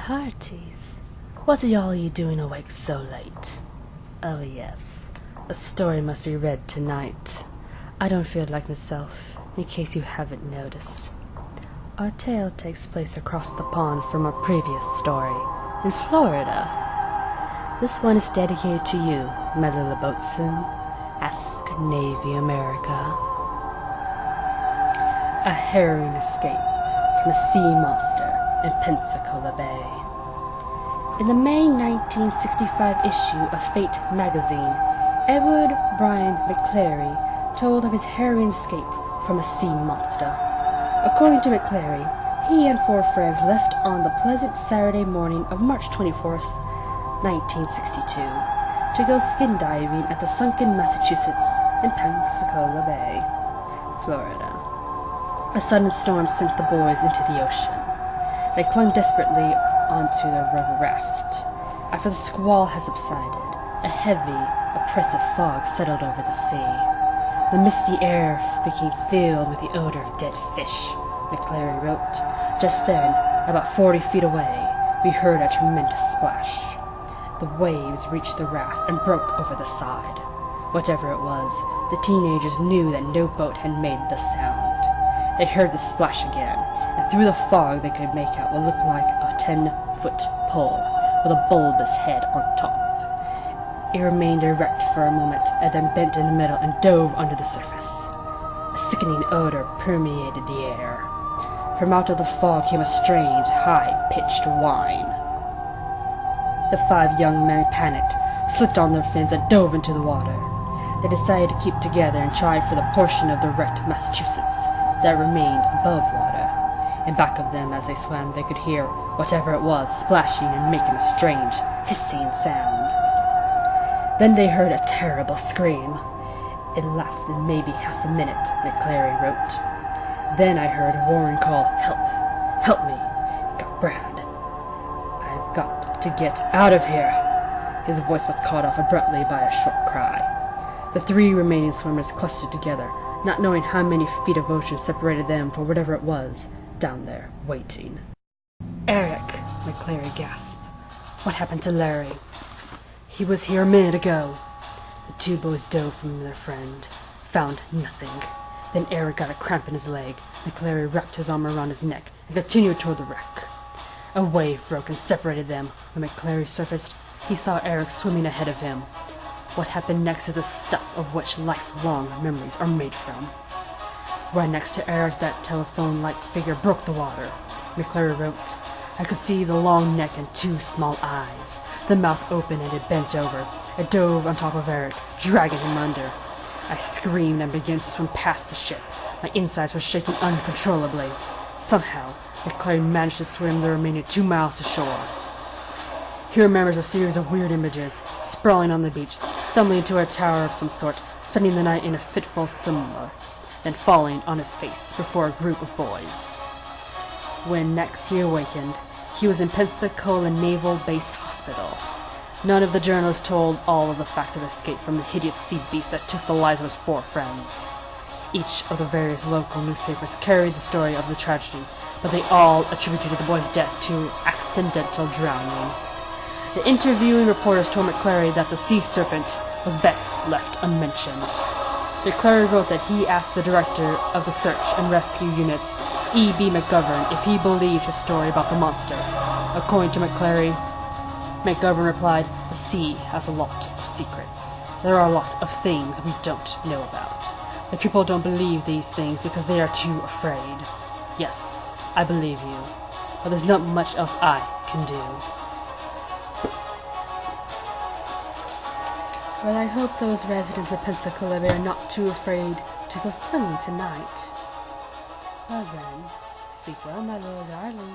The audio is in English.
Hearties, what are you doing awake so late? Oh yes, a story must be read tonight. I don't feel like myself, in case you haven't noticed. Our tale takes place across the pond from our previous story, in Florida. This one is dedicated to you, my little boatswain. Ask Navy America. A harrowing escape from a sea monster in Pensacola Bay. In the May 1965 issue of Fate magazine, Edward Brian McClary told of his harrowing escape from a sea monster. According to McClary, he and 4 friends left on the pleasant Saturday morning of March 24th, 1962, to go skin diving at the sunken Massachusetts in Pensacola Bay, Florida. A sudden storm sent the boys into the ocean. They clung desperately onto the rubber raft. After the squall had subsided, a heavy, oppressive fog settled over the sea. The misty air became filled with the odor of dead fish, McClary wrote. Just then, about 40 feet away, we heard a tremendous splash. The waves reached the raft and broke over the side. Whatever it was, the teenagers knew that no boat had made the sound. They heard the splash again, and through the fog they could make out what looked like a 10-foot pole with a bulbous head on top. It remained erect for a moment, and then bent in the middle and dove under the surface. A sickening odor permeated the air. From out of the fog came a strange, high-pitched whine. The 5 young men panicked, slipped on their fins, and dove into the water. They decided to keep together and try for the portion of the wrecked Massachusetts that remained above water. And back of them, as they swam, they could hear whatever it was splashing and making a strange, hissing sound. Then they heard a terrible scream. It lasted maybe half a minute, McClary wrote. Then I heard Warren call, "Help! Help me! It got Brad. I've got to get out of here!" His voice was cut off abruptly by a short cry. The 3 remaining swimmers clustered together, not knowing how many feet of ocean separated them from whatever it was down there, waiting. "Eric," McClary gasped. "What happened to Larry?" "He was here a minute ago." The 2 boys dove from their friend. Found nothing. Then Eric got a cramp in his leg. McClary wrapped his arm around his neck and continued toward the wreck. A wave broke and separated them. When McClary surfaced, he saw Eric swimming ahead of him. What happened next is the stuff of which lifelong memories are made from. Right next to Eric, that telephone-like figure broke the water. McClary wrote, "I could see the long neck and 2 small eyes. The mouth opened and it bent over. It dove on top of Eric, dragging him under. I screamed and began to swim past the ship. My insides were shaking uncontrollably. Somehow, McClary managed to swim the remaining 2 miles to shore." He remembers a series of weird images, sprawling on the beach, stumbling into a tower of some sort, spending the night in a fitful slumber, then falling on his face before a group of boys. When next he awakened, he was in Pensacola Naval Base Hospital. None of the journalists told all of the facts of escape from the hideous sea beast that took the lives of his 4 friends. Each of the various local newspapers carried the story of the tragedy, but they all attributed the boy's death to accidental drowning. The interviewing reporters told McClary that the sea serpent was best left unmentioned. McClary wrote that he asked the director of the search and rescue units, E.B. McGovern, if he believed his story about the monster. According to McClary, McGovern replied, "The sea has a lot of secrets. There are a lot of things we don't know about. But people don't believe these things because they are too afraid. Yes, I believe you, but there's not much else I can do." Well, I hope those residents of Pensacola Bay are not too afraid to go swimming tonight. Well then, sleep well, my little darling.